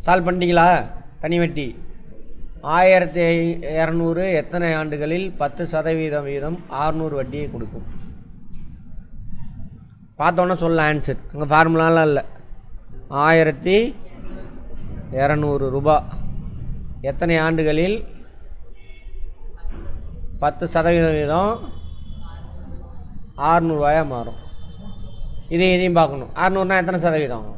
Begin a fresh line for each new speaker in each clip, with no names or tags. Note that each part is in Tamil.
சால்வ் பண்ணிட்டீங்களா? தனி வட்டி 1200 எத்தனை ஆண்டுகளில் 10% வீதம் 600 வட்டியை கொடுக்கும்? பார்த்தோன்னே சொல்ல ஆன்சர். அங்கே ஃபார்முலாலாம் இல்லை. 1200 ரூபா எத்தனை ஆண்டுகளில் 10% வீதம் 600 ரூபாயாக மாறும். இதையும் பார்க்கணும். 600னா எத்தனை சதவீதம்?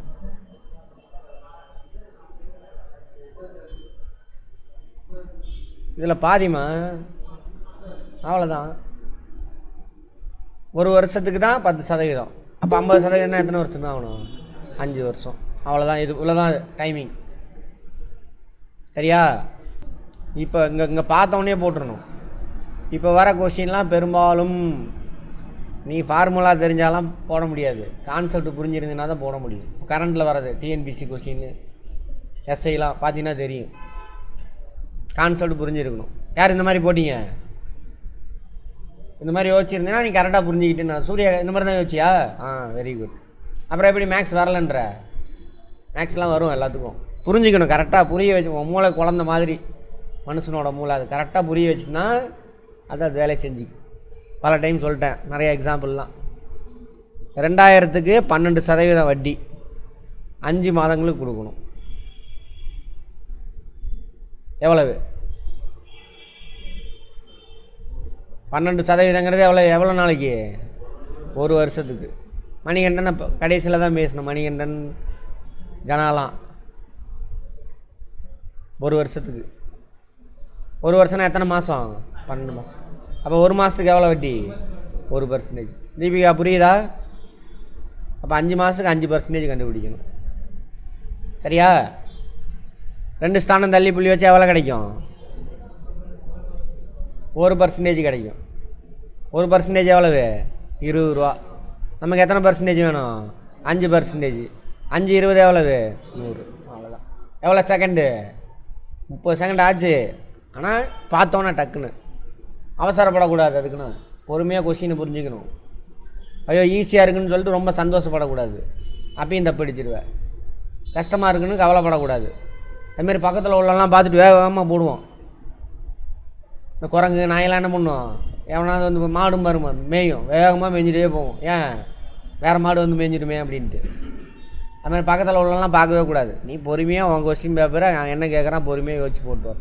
இதில் பாதிமா, அவ்வளோதான். ஒரு வருஷத்துக்கு தான் 10%. அப்போ 50% எத்தனை வருஷம் தான் ஆகணும்? 5 வருஷம். அவ்வளோதான். இது இவ்வளோதான் டைமிங். சரியா? இப்போ இங்கே பார்த்தோன்னே போட்டுருணும். இப்போ வர கொஸ்டின்லாம் பெரும்பாலும் நீ ஃபார்முலா தெரிஞ்சாலாம் போட முடியாது. கான்செப்ட் புரிஞ்சிருந்ததுனா தான் போட முடியும். கரண்டில் வர்றது டிஎன்பிசி கொஸ்டின் எஸ்ஐலாம் பார்த்தீங்கன்னா தெரியும். கான்செப்ட் புரிஞ்சிருக்கணும். யார் இந்த மாதிரி போட்டிங்க? இந்த மாதிரி யோசிச்சிருந்தேன்னா நீ கரெக்டாக புரிஞ்சுக்கிட்டுன்னா. சூர்யா இந்த மாதிரி தான் யோசிச்சியா? Very good. அப்புறம் எப்படி மேக்ஸ் வரலன்ற? மேக்ஸ்லாம் வரும் எல்லாத்துக்கும். புரிஞ்சுக்கணும். கரெக்டாக புரிய வச்சு உன் மூளை குழந்த மாதிரி மனுஷனோட மூளை அது கரெக்டாக புரிய வச்சுன்னா அது வேலை செஞ்சுக்கும். பல டைம் சொல்லிட்டேன், நிறைய எக்ஸாம்பிள்லாம். 2000க்கு 12% வட்டி 5 மாதங்களுக்கு கொடுக்கணும். எவ்வளவு? 12%ங்கிறது எவ்வளோ நாளைக்கு? ஒரு வருஷத்துக்கு. மணிகண்டன் இப்போ கடைசியில் தான் பேசணும். மணிகண்டன் ஜனாலாம் ஒரு வருஷத்துக்கு. ஒரு வருஷம்னா எத்தனை மாதம்? 12 மாதம். அப்போ ஒரு மாதத்துக்கு எவ்வளோ வட்டி? 1%. தீபிகா புரியுதா? அப்போ 5 மாதத்துக்கு 5% கண்டுபிடிக்கணும். சரியா? 2 ஸ்தானம் தள்ளி புள்ளி வச்சா எவ்வளோ கிடைக்கும்? 1% கிடைக்கும். 1% எவ்வளவு? 20 ரூபா. நமக்கு எத்தனை பர்சன்டேஜ் வேணும்? 5%. 5 20 எவ்வளவு? 100. அவ்வளோதான். எவ்வளோ செகண்டு? 30 செகண்ட் ஆச்சு. ஆனால் பார்த்தோன்னா டக்குன்னு அவசரப்படக்கூடாது. அதுக்குன்னு பொறுமையாக கொஸ்டினை புரிஞ்சுக்கணும். ஐயோ ஈஸியாக இருக்குன்னு சொல்லிட்டு ரொம்ப சந்தோஷப்படக்கூடாது. அப்பயும் தப்படிச்சிடுவேன். கஷ்டமாக இருக்குன்னு கவலைப்படக்கூடாது. அதுமாரி பக்கத்தில் உள்ளலாம் பார்த்துட்டு வேகமாக போடுவோம். இந்த குரங்கு நாயெல்லாம் என்ன பண்ணுவோம்? எவனாவது வந்து மாடும் பாருமா மேயும், வேகமாக மேய்ஞ்சிட்டே போவோம். ஏன்? வேறு மாடு வந்து மேய்ஞ்சிடுமே அப்படின்ட்டு. அதுமாதிரி பக்கத்தில் உள்ளலாம் பார்க்கவே கூடாது. நீ பொறுமையாக உன் கொஸ்டின் பேப்பரை என்ன கேட்குறான் பொறுமையாக யோசிச்சு போட்டு வர.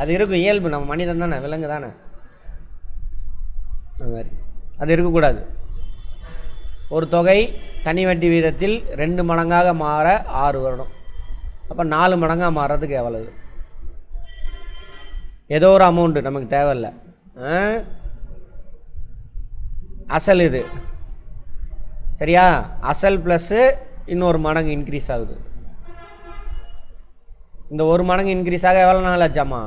அது இருக்கும், இயல்பு. நம்ம மனிதன் தானே, விலங்கு தானே. அது மாதிரி அது இருக்கக்கூடாது. ஒரு தொகை தனி வட்டி வீதத்தில் 2 மடங்காக மாற 6 வருடம். அப்போ 4 மடங்காக மாறுறதுக்கு எவ்வளவு? ஏதோ ஒரு அமௌண்ட்டு நமக்கு தேவையில்லை. அசல் இது சரியா? அசல் ப்ளஸ்ஸு இன்னொரு மடங்கு இன்க்ரீஸ் ஆகுது. இந்த 1 மடங்கு இன்க்ரீஸ் ஆக எவ்வளோ நாள் ஆச்சாமா?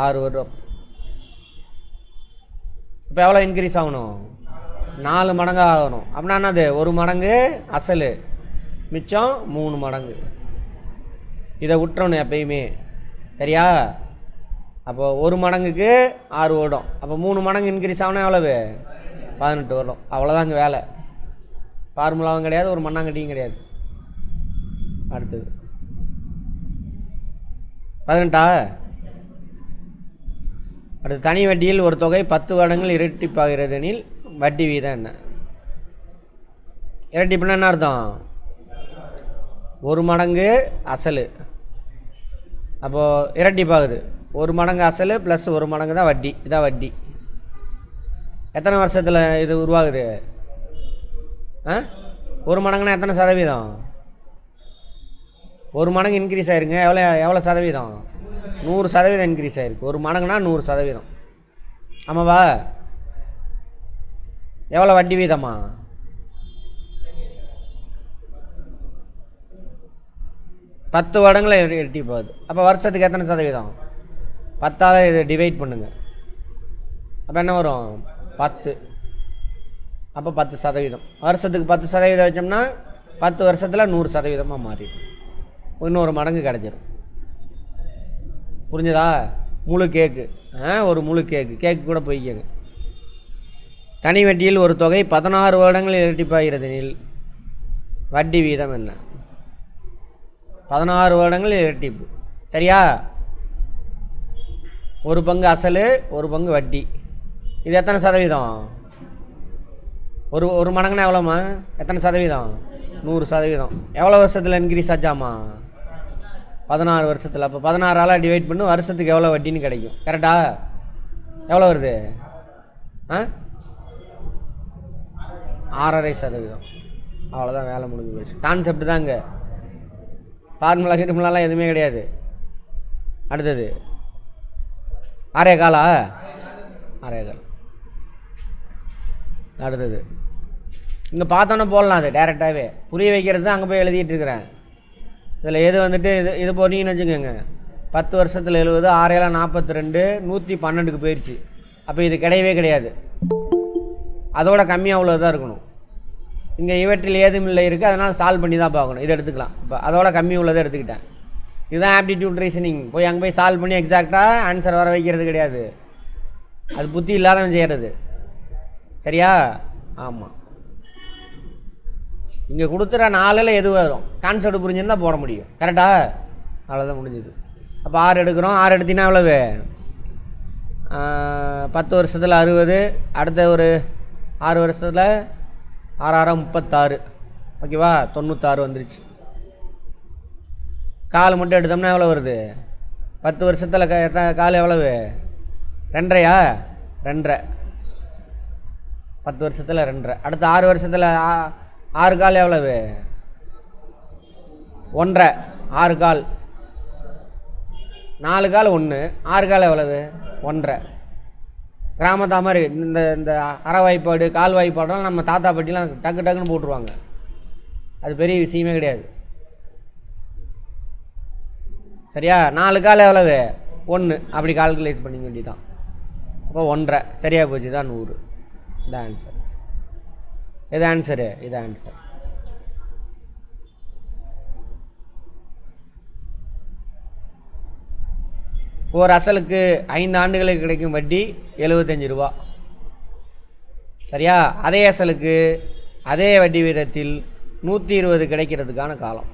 6 வருடம். இப்போ எவ்வளோ இன்க்ரீஸ் ஆகணும்? 4 மடங்காக ஆகணும். அப்படின்னா என்னது? 1 மடங்கு அசல், மிச்சம் 3 மடங்கு. இதை விட்டுறணும் எப்பயுமே. சரியா? அப்போ 1 மடங்குக்கு 6 வருடம். அப்போ 3 மடங்கு இன்க்ரீஸ் ஆகணும் எவ்வளவு? 18 வருடம். அவ்வளோதான் இங்கே வேலை. ஃபார்முலாவும் கிடையாது, ஒரு மண்ணாங்கட்டியும் கிடையாது. அடுத்தது 18. அடுத்து தனி வட்டியில் ஒரு தொகை 10 வருடங்கள் இரட்டிப்பாகிறது எனில் வட்டி வீதம் என்ன? இரட்டிப்புனா என்ன அர்த்தம்? 1 மடங்கு அசல், அப்போது இரட்டிப்பாகுது. 1 மடங்கு அசல் ப்ளஸ் 1 மடங்கு தான் வட்டி. இதான் வட்டி. எத்தனை வருஷத்தில் இது உருவாகுது? 1 மடங்குனா எத்தனை சதவீதம்? 1 மடங்கு இன்க்ரீஸ் ஆகிருங்க. எவ்வளோ சதவீதம்? 100% இன்க்ரீஸ் ஆகிருக்கு. 1 மடங்குனா 100%. ஆமாவா? எவ்வளோ வட்டி வீதமா? 10 வருடங்களை எட்டி போகுது. அப்போ வருஷத்துக்கு எத்தனை சதவீதம்? 10ஆல் இதை டிவைட் பண்ணுங்கள். அப்போ என்ன வரும்? 10. அப்போ 10%. வருஷத்துக்கு 10% வச்சோம்னா 10 வருஷத்தில் 100%மாக மாறிடும். இன்னொரு மடங்கு கிடச்சிடும். புரிஞ்சதா? முழு கேக்கு. ஒரு முழு கேக்கு கூட போய்க்கங்க. தனி வட்டியில் ஒரு தொகை 16 வருடங்களில் இரட்டிப்பாகிறதெனில் வட்டி வீதம் என்ன? 16 வருடங்கள் இரட்டிப்பு. சரியா? ஒரு பங்கு அசல், ஒரு பங்கு வட்டி. இது எத்தனை சதவீதம்? ஒரு மடங்குனா எவ்வளோம்மா? எத்தனை சதவீதம்? 100%. எவ்வளோ வருஷத்தில் இன்க்ரீஸ் ஆச்சாமா? 16 வருஷத்தில். அப்போ 16ஆல் டிவைட் பண்ணி வருஷத்துக்கு எவ்வளோ வட்டின்னு கிடைக்கும். கரெக்டா? எவ்வளோ வருது? 6.5%. அவ்வளோதான், வேலை முடிஞ்சு போச்சு. கான்செப்ட் தாங்க, ஃபார்முலா கிருமுலாலாம் எதுவுமே கிடையாது. அடுத்தது 6.25. 6.25. அடுத்தது இங்கே பார்த்தோன்னே போடலாம். அது டேரெக்டாகவே புரிய வைக்கிறது தான் அங்கே போய் எழுதிட்டு இருக்கிறேன். இதில் எது வந்துட்டு இது போனீங்கன்னு வச்சுக்கோங்க. 10 வருஷத்தில் 70, 6 7 42, 112க்கு போயிடுச்சு. அப்போ இது கிடையவே கிடையாது. அதோட கம்மியாக அவ்வளோ தான் இருக்கணும். இங்கே இவற்றில் ஏதும் இல்லை இருக்குது, அதனால் சால்வ் பண்ணி தான் பார்க்கணும். இதை எடுத்துக்கலாம். இப்போ அதோட கம்மி உள்ளதை எடுத்துக்கிட்டேன். இதுதான் ஆப்டிடியூட் ரீசனிங். போய் அங்கே போய் சால்வ் பண்ணி எக்ஸாக்டாக ஆன்சர் வர வைக்கிறது கிடையாது. அது புத்தி இல்லாதவன் செய்கிறது. சரியா? ஆமாம். இங்கே கொடுத்துற 4ல் எது வரும்? கான்செப்ட் புரிஞ்சுருந்தால் போட முடியும். கரெக்டா? அவ்வளோதான், முடிஞ்சுது. அப்போ 6 எடுக்கிறோம். 6 எடுத்திங்கன்னா எவ்வளவு? 10 வருஷத்தில் 60. அடுத்த ஒரு 6 வருஷத்தில் 6 36. ஓகேவா? 96 வந்துருச்சு. கால் மட்டும் எடுத்தோம்னா எவ்வளோ வருது? 10 வருஷத்தில் கால் எவ்வளவு? 2.5. 2.5. 10 வருஷத்தில் 2.5. அடுத்த 6 வருஷத்தில் 6 கால் எவ்வளவு? 1.5. 6 கால். 4 கால் 1. 6 கால் எவ்வளவு? 1.5. கிராமத்தா மாதிரி இந்த அரை வாய்ப்பாடு, கால் வாய்ப்பாடெல்லாம் நம்ம தாத்தா பாட்டிலாம் டக்கு டக்குன்னு போட்டுருவாங்க. அது பெரிய விஷயமே கிடையாது. சரியா? 4 கால் எவ்வளவு? 1. அப்படி கால்குலேட் பண்ணிக்க வேண்டியதான். அப்போ 1.5. சரியாக போச்சு. தான் 100. இதான் ஆன்சர். இது ஆன்சரு. இது ஆன்சர். ஒரு அசலுக்கு 5 ஆண்டுகளுக்கு கிடைக்கும் வட்டி 75 ரூபா. சரியா? அதே அசலுக்கு அதே வட்டி வீதத்தில் 120 கிடைக்கிறதுக்கான காலம்.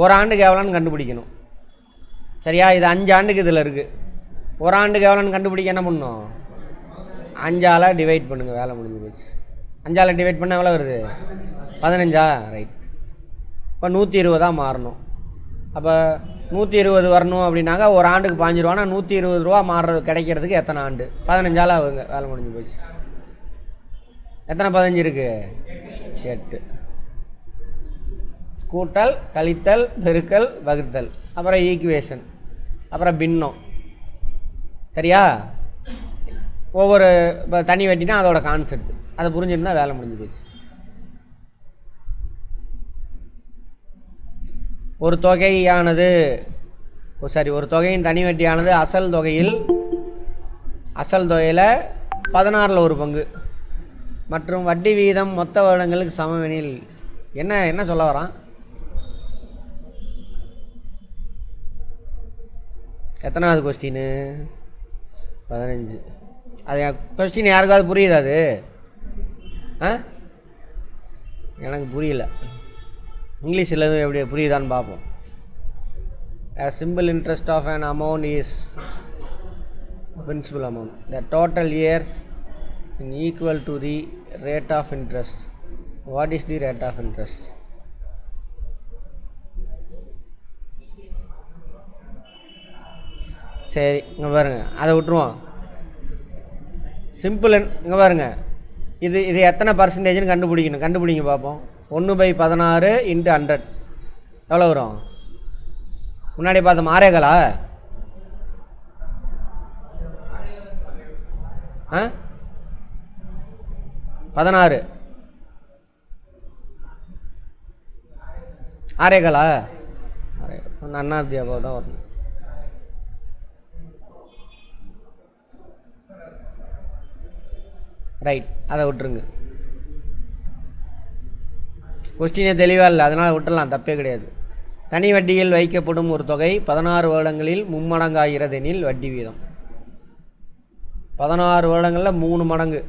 ஒரு ஆண்டுக்கு எவ்வளோன்னு கண்டுபிடிக்கணும். சரியா? இது 5 ஆண்டுக்கு இதில் இருக்குது. ஒரு ஆண்டுக்கு எவ்வளோன்னு கண்டுபிடிக்க என்ன பண்ணணும்? 5ஆல் டிவைட் பண்ணுங்கள். வேலை முடிஞ்சு போச்சு. 5ஆல் டிவைட் பண்ணால் எவ்வளோ வருது? 15. ரைட். இப்போ 120 மாறணும். அப்போ 120 வரணும் அப்படின்னாக்கா ஒரு ஆண்டுக்கு 5 ரூபானா 120 ரூபா மாறுறது கிடைக்கிறதுக்கு எத்தனை ஆண்டு? 15ஆல் ஆகுங்க. வேலை முடிஞ்சு போச்சு. எத்தனை 15 இருக்குது? 8. கூட்டல், கழித்தல், பெருக்கல், வகுத்தல், அப்புறம் ஈக்குவேஷன், அப்புறம் பின்னம். சரியா? ஒவ்வொரு இப்போ தனி வட்டினா அதோட கான்செப்ட் அதை புரிஞ்சிருந்தா வேலை முடிஞ்சு போச்சு. ஒரு தொகையானது ஒரு தொகையின் தனி வட்டியானது அசல் தொகையில் 16ல் ஒரு பங்கு மற்றும் வட்டி வீதம் மொத்த வருடங்களுக்கு சமமெனில் என்ன சொல்ல வரான்? எத்தனாவது கொஸ்டின்? 15. அது கொஸ்டின் யாருக்காவது புரியுது? அது எனக்கு புரியல. இங்கிலீஷில் எதுவும் எப்படி புரியுதான்னு பார்ப்போம். A simple interest of an amount is principal amount. The total years is equal to the rate of interest. What is the rate of interest? சரி, இங்கே பாருங்கள், அதை விட்டுருவோம். சிம்பிள். இங்கே பாருங்கள், இது எத்தனை பர்சன்டேஜ்னு கண்டுபிடிங்க பார்ப்போம். 1/16 × 100 எவ்வளோ வரும்? முன்னாடி பார்த்தோம் 6 16 அண்ணாப்தி அப்போ தான் வரணும். ரைட், அதை விட்டுருங்க. கொஸ்டினே தெளிவாக இல்லை, அதனால் விட்டுடலாம், தப்பே கிடையாது. தனி வட்டியில் வைக்கப்படும் ஒரு தொகை 16 வருடங்களில் மும்மடங்காகிறதெனில் வட்டி வீதம் 16 வருடங்களில் 3 மடங்கு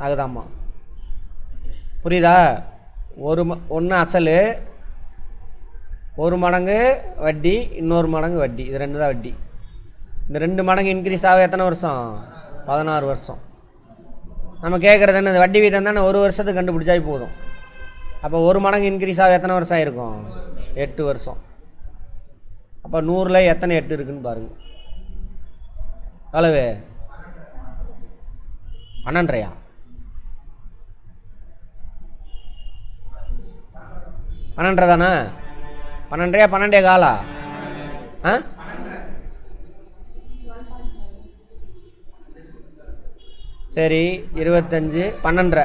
ஆகுதாம்மா. புரியுதா? ஒன்று அசல், ஒரு மடங்கு வட்டி, இன்னொரு மடங்கு வட்டி. இது 2 தான் வட்டி. இந்த 2 மடங்கு இன்க்ரீஸ் ஆக எத்தனை வருஷம்? 16 வருஷம். நம்ம கேட்குறது என்ன? வட்டி வீதம் தானே, ஒரு வருஷத்துக்கு கண்டுபிடிச்சாவே போதும். அப்போ ஒரு மடங்கு இன்க்ரீஸ் ஆக எத்தனை வருஷம் ஆயிருக்கும்? 8 வருஷம். அப்போ 100ல் எத்தனை 8 இருக்குன்னு பாருங்கள். அளவு 12 12 தானே? 12 12 காலா? ஆ, சரி. 25 12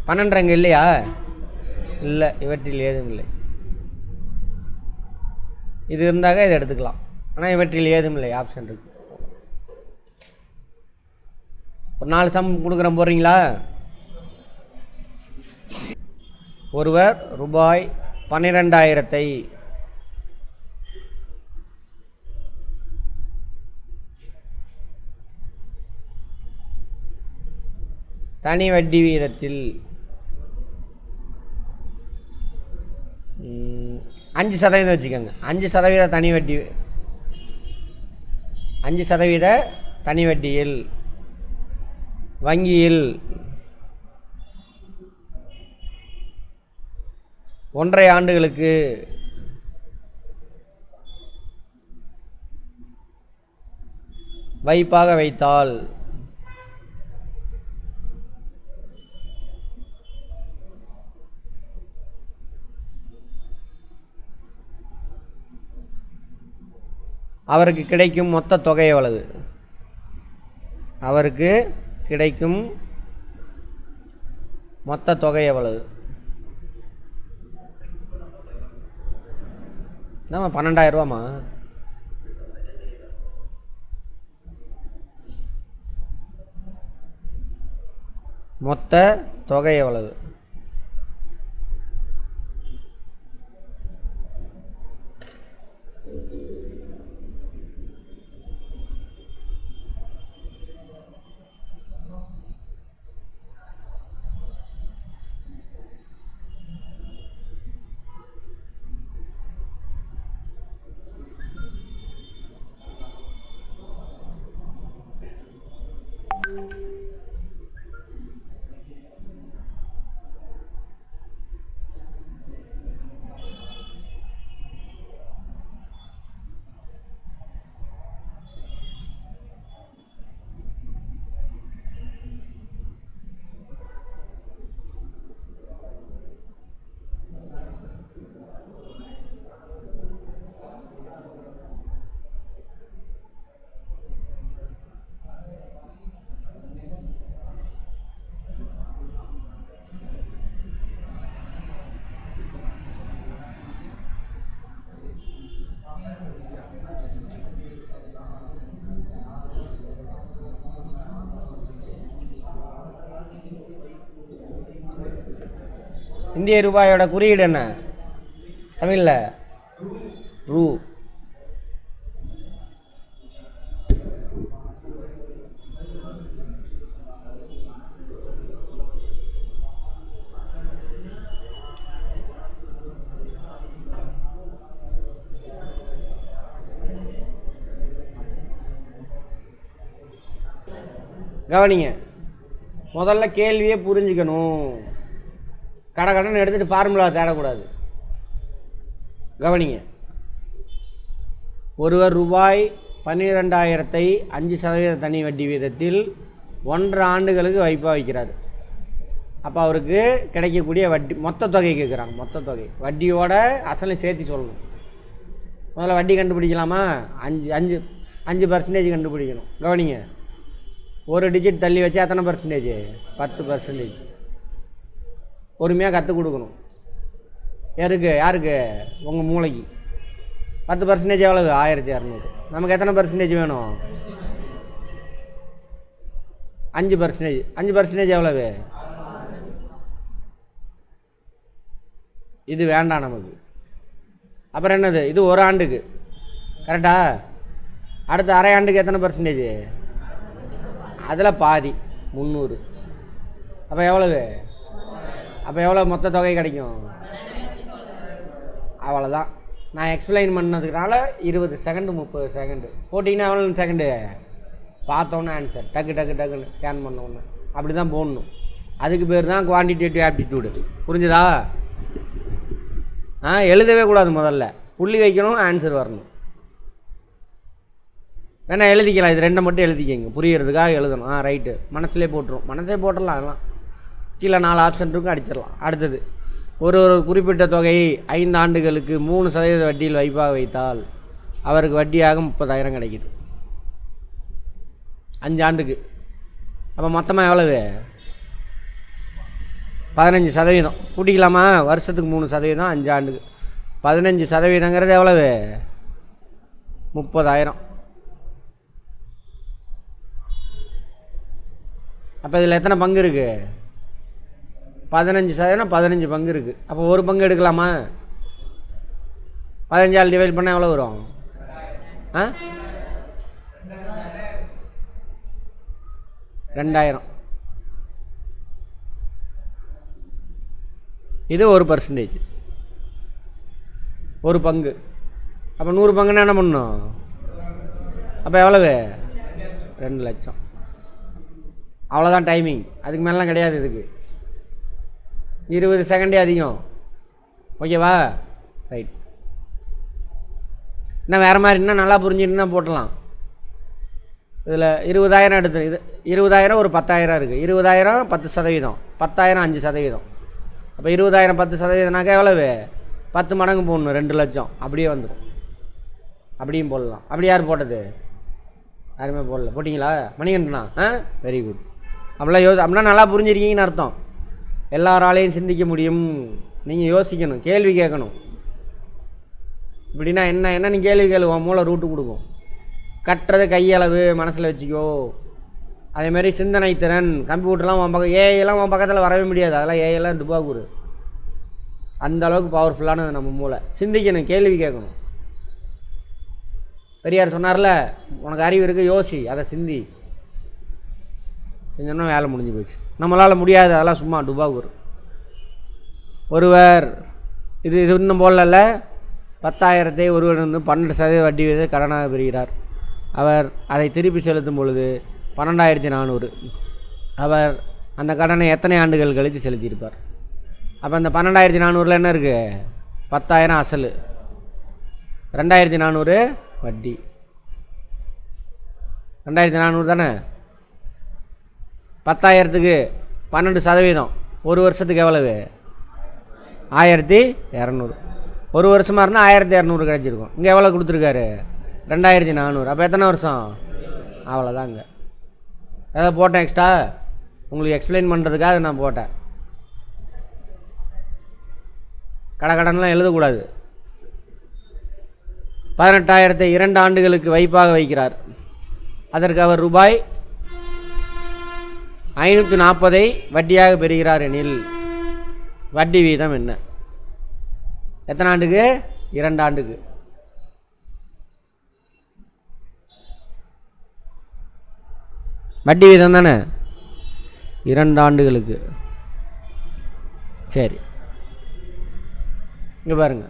12 இங்கே இல்லையா? இல்லை, இவற்றில் ஏதும் இல்லை. இது இருந்தாக இதை எடுத்துக்கலாம். ஆனால் இவற்றில் ஏதும் இல்லை, ஆப்ஷன் இருக்கு. ஒரு 4 சம் கொடுக்குறேன், போடுறீங்களா? ஒருவர் ரூபாய் 12,000 தனி வட்டி வீதத்தில் 5% வச்சுக்கோங்க. 5% தனி வட்டி, 5% தனி வட்டியில் வங்கியில் 1.5 ஆண்டுகளுக்கு வைப்பாக வைத்தால் அவருக்கு கிடைக்கும் மொத்த தொகை எவ்வளவு? அவருக்கு கிடைக்கும் மொத்த தொகை எவ்வளவு? நம்ம 12,000 ரூபாமா? மொத்த தொகை எவ்வளவு? இந்திய ரூபாயோட குறியீடு என்ன தமிழில்? ரூ. கவனிங்க, முதல்ல கேள்வியே புரிஞ்சுக்கணும். கடன் எடுத்துகிட்டு ஃபார்முலா தேடக்கூடாது. கவனிங்க, ஒருவர் ரூபாய் 12,000 5% தனி வட்டி வீதத்தில் 1.5 ஆண்டுகளுக்கு வைப்பாக வைக்கிறார். அப்போ அவருக்கு கிடைக்கக்கூடிய வட்டி மொத்த தொகை கேட்குறாங்க. மொத்த தொகை வட்டியோட அசலை சேர்த்து சொல்லணும். முதல்ல வட்டி கண்டுபிடிக்கலாமா? 5% கண்டுபிடிக்கணும். கவனிங்க, ஒரு டிஜிட் தள்ளி வச்சு எத்தனை பர்சன்டேஜ்? 10%. பொறுமையாக கற்றுக் கொடுக்கணும். யாருக்கு? உங்கள் மூளைக்கு. 10% எவ்வளவு? 1200. நமக்கு எத்தனை பர்சன்டேஜ் வேணும்? 5%. 5% எவ்வளவு? இது வேண்டாம் நமக்கு. அப்புறம் என்னது? இது ஒரு ஆண்டுக்கு, கரெக்டா? அடுத்த அரை ஆண்டுக்கு எத்தனை பர்சன்டேஜ்? அதில் பாதி 300. அப்போ எவ்வளவு? அப்போ எவ்வளோ மொத்த தொகை கிடைக்கும்? அவ்வளோதான். நான் எக்ஸ்பிளைன் பண்ணதுனால 20 செகண்டு 30 செகண்டு போட்டிங்கன்னா எவ்வளோ செகண்டு பார்த்தோன்னே ஆன்சர் டக்கு டக்கு டக்குன்னு ஸ்கேன் பண்ணோன்னு அப்படி தான் போடணும். அதுக்கு பேர் தான் குவான்டிடேட்டிவ் ஆப்டிடியூடு. புரிஞ்சுதா? எழுதவே கூடாது. முதல்ல புள்ளி வைக்கணும், ஆன்சர் வரணும். வேணா எழுதிக்கலாம், இது ரெண்டை மட்டும் எழுதிக்கங்க, புரியறதுக்காக எழுதணும். ரைட்டு, மனசுலேயே போட்டுரும். மனசே போட்டுடலாம். அதெல்லாம் கீழே 4 ஆப்ஷன் இருக்கும், அடிச்சிடலாம். அடுத்தது, ஒரு குறிப்பிட்ட தொகையை 5 ஆண்டுகளுக்கு 3% வட்டியில் வைப்பாக வைத்தால் அவருக்கு வட்டியாக 30,000 கிடைக்குது 5 ஆண்டுக்கு. அப்போ மொத்தமாக எவ்வளவு? 15%. கூட்டிக்கலாமா? வருஷத்துக்கு 3%, 5 ஆண்டுக்கு 15%ங்கிறது எவ்வளவு? 30,000. அப்போ இதில் எத்தனை பங்கு இருக்குது? 15%, 15 பங்கு இருக்குது. அப்போ ஒரு பங்கு எடுக்கலாமா? 15ஆல் டிவைட் பண்ணால் எவ்வளோ வரும்? 2000. இது 1%, ஒரு பங்கு. அப்போ 100 பங்குன்னா என்ன பண்ணணும்? அப்போ எவ்வளவு? 2 லட்சம். அவ்வளோதான் டைமிங். அதுக்கு மேலாம் கிடையாது. இதுக்கு 20 செகண்டே அதிகம். ஓகேவா? ரைட். இன்னும் வேறு மாதிரி இன்னும் நல்லா புரிஞ்சுட்டுனா போட்டலாம். இதில் 20,000 எடுத்து, இது 20,000 ஒரு 10,000 இருக்குது. 20,000 10%, 10,000 5%. அப்போ 20,000 10%னாக்கா எவ்வளவு? 10 மடங்கு போடணும், 2 லட்சம். அப்படியே வந்துடும். அப்படியும் போடலாம். அப்படி யார் போட்டது? யாருமே போடல. போட்டிங்களா? மணிகண்டனா? Very good. அப்படிலாம் அப்படின்னா நல்லா புரிஞ்சிருக்கீங்கன்னு அர்த்தம். எல்லாராலையும் சிந்திக்க முடியும். நீங்கள் யோசிக்கணும், கேள்வி கேட்கணும். இப்படின்னா என்ன நீ கேள்வி கேளுவோம், மூளை ரூட்டு கொடுக்கும். கட்டுறது கையளவு, மனசில் வச்சுக்கோ. அதேமாதிரி சிந்தனை திறன், கம்ப்யூட்டர்லாம் உன் பக்கம், ஏஐலாம் உன் பக்கத்தில் வரவே முடியாது. அதெல்லாம் ஏஐலாம் டுபாக்கூறு. அந்த அளவுக்கு பவர்ஃபுல்லானது நம்ம மூளை. சிந்திக்கணும், கேள்வி கேட்கணும். பெரியார் சொன்னார்ல, உனக்கு அறிவு இருக்குது, யோசி, அதை சிந்தி. செஞ்சோன்னா வேலை முடிஞ்சு போச்சு. நம்மளால் முடியாது, அதெல்லாம் சும்மா டுபாக்கூறு. ஒருவர் இது இன்னும் போடல, 10,000 ஒருவர் 12% வட்டி வீத கடனாக பெறுகிறார். அவர் அதை திருப்பி செலுத்தும் பொழுது 12,400. அவர் அந்த கடனை எத்தனை ஆண்டுகள் கழித்து செலுத்தியிருப்பார்? அப்போ அந்த 12,400 என்ன இருக்குது? 10,000 அசல், 2,400 வட்டி. 2,400 தானே? 10,000க்கு 12%, ஒரு வருஷத்துக்கு எவ்வளவு? 1,200. ஒரு வருஷமாக இருந்தால் 1,200 கிடச்சிருக்கும். இங்கே எவ்வளோ கொடுத்துருக்காரு? 2,400. அப்போ எத்தனை வருஷம்? அவ்வளோதாங்க. ஏதாவது போட்டேன் எக்ஸ்ட்ரா உங்களுக்கு எக்ஸ்பிளைன் பண்ணுறதுக்காக நான் போட்டேன். கடன்லாம் எழுதக்கூடாது. 18,000 2 ஆண்டுகளுக்கு வைப்பாக வைக்கிறார். அதற்கு அவர் ரூபாய் 540 வட்டியாக பெறுகிறார் எனில் வட்டி வீதம் என்ன? எத்தனை ஆண்டுக்கு? 2 ஆண்டுக்கு. வட்டி வீதம் தானே? 2 ஆண்டுகளுக்கு. சரி, இங்கே பாருங்க.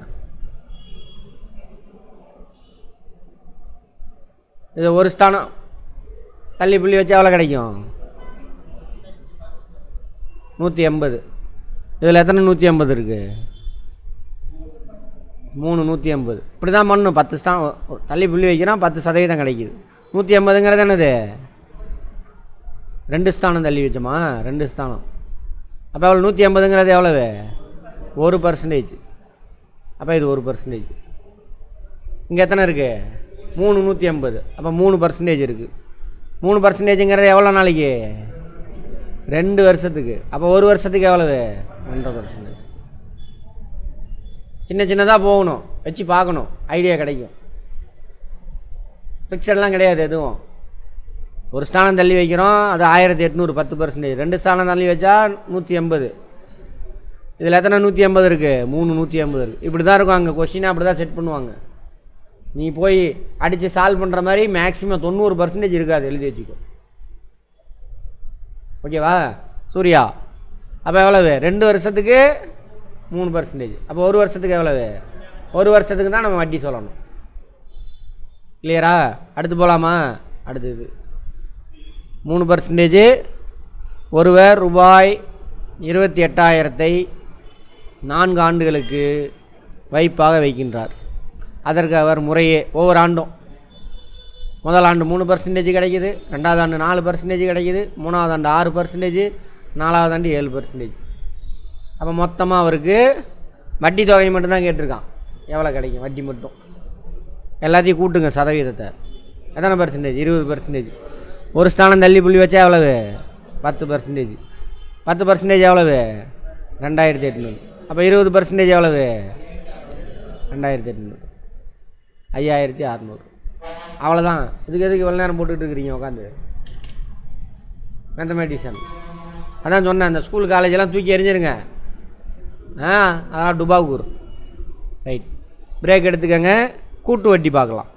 இது ஒரு ஸ்தானம் தள்ளி புள்ளி வச்சு எவ்வளோ கிடைக்கும்? 180. இதில் எத்தனை 180 இருக்குது? 3 180. இப்படி தான் பண்ணணும். 10 ஸ்தானம் தள்ளி புள்ளி வைக்கிறான், 10% கிடைக்குது. 180ங்கிறது என்னது? 2 ஸ்தானம் தள்ளி வச்சோமா? 2 ஸ்தானம். அப்போ எவ்வளோ? 180ங்கிறது எவ்வளவு? 1%. அப்போ இது 1%. இங்கே எத்தனை இருக்குது? 3 180. அப்போ 3% இருக்குது. 3%ங்கிறது எவ்வளோ நாளைக்கு? 2 வருஷத்துக்கு. அப்போ ஒரு வருஷத்துக்கு எவ்வளவு? 1.5%. சின்னதாக போகணும், வச்சு பார்க்கணும், ஐடியா கிடைக்கும். ஃபிக்ஸடெலாம் கிடையாது எதுவும். ஒரு ஸ்தானம் தள்ளி வைக்கிறோம், அது 1,800, 10%. 2 ஸ்தானம் தள்ளி வச்சா 180. இதில் எத்தனை 180 இருக்குது? 3 180 இருக்குது. இப்படி தான் இருக்கும். அங்கே கொஸ்டினாக அப்படி தான் செட் பண்ணுவாங்க. நீ போய் அடித்து சால்வ் பண்ணுற மாதிரி மேக்ஸிமம் 90% இருக்காது. எழுதி வச்சுக்கோ. ஓகேவா சூர்யா? அப்போ எவ்வளவு? 2 வருஷத்துக்கு 3%. அப்போ 1 வருஷத்துக்கு எவ்வளவு? 1 வருஷத்துக்கு தான் நம்ம வட்டி சொல்லணும். கிளியரா? அடுத்து போகலாமா? அடுத்தது 3%. ஒருவர் ரூபாய் 28,000 4 ஆண்டுகளுக்கு வைப்பாக வைக்கின்றார். அதற்கு அவர் முறையே ஒவ்வொரு ஆண்டும் முதல் ஆண்டு 3% கிடைக்குது, 2வது ஆண்டு 4% கிடைக்குது, 3வது ஆண்டு 6%, 4வது ஆண்டு 7%. அப்போ மொத்தமாக அவருக்கு வட்டி தொகை மட்டும்தான் கேட்டிருக்கான். எவ்வளோ கிடைக்கும் வட்டி மட்டும்? எல்லாத்தையும் கூட்டுங்க சதவீதத்தை. எத்தனை பர்சன்டேஜ்? 20%. ஒரு ஸ்தானம் தள்ளி புள்ளி வச்சா எவ்வளவு? 10%. 10% எவ்வளவு? 2,800. அப்போ 20% எவ்வளவு? 2,800. 5,600. அவ்வளோதான். இதுக்கு எதுக்கு இவ்வளோ நேரம் போட்டுக்கிட்டு இருக்கிறீங்க உட்காந்து? மேத்தமேட்டிஷியன் அதான் சொன்னேன், அந்த ஸ்கூல் காலேஜெல்லாம் தூக்கி எறிஞ்சிருங்க. அதெல்லாம் டுபாக்கூர். ரைட், பிரேக் எடுத்துக்கங்க. கூட்டு வட்டி பார்க்கலாம்.